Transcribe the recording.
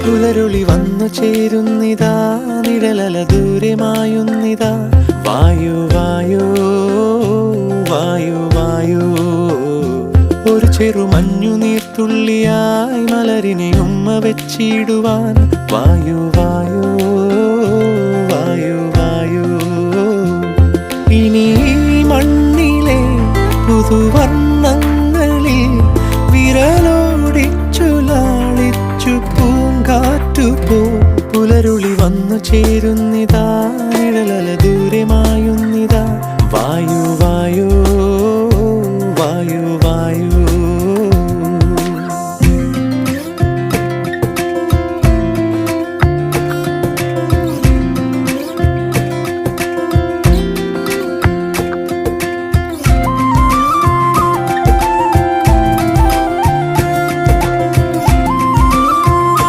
പുലരുളി വന്നു ചേരുന്നിതാ, നിഴലല ദൂരെ മായുന്നിതാ. വായു വായു വായു വായു, ഒരു ചെറു മഞ്ഞുനീർത്തുള്ളിയായി മലരിനെ ഉമ്മ വെച്ചിടുവാൻ. വായു വായു വായു വായു, ഇനി മണ്ണിലെ പുതുവർണ്ണങ്ങളിൽ വിരലോടിച്ചു ലാളിച്ചു പൂങ്കാറ്റുപോ. പുലരുളി വന്നു ചേരുന്നിതാ,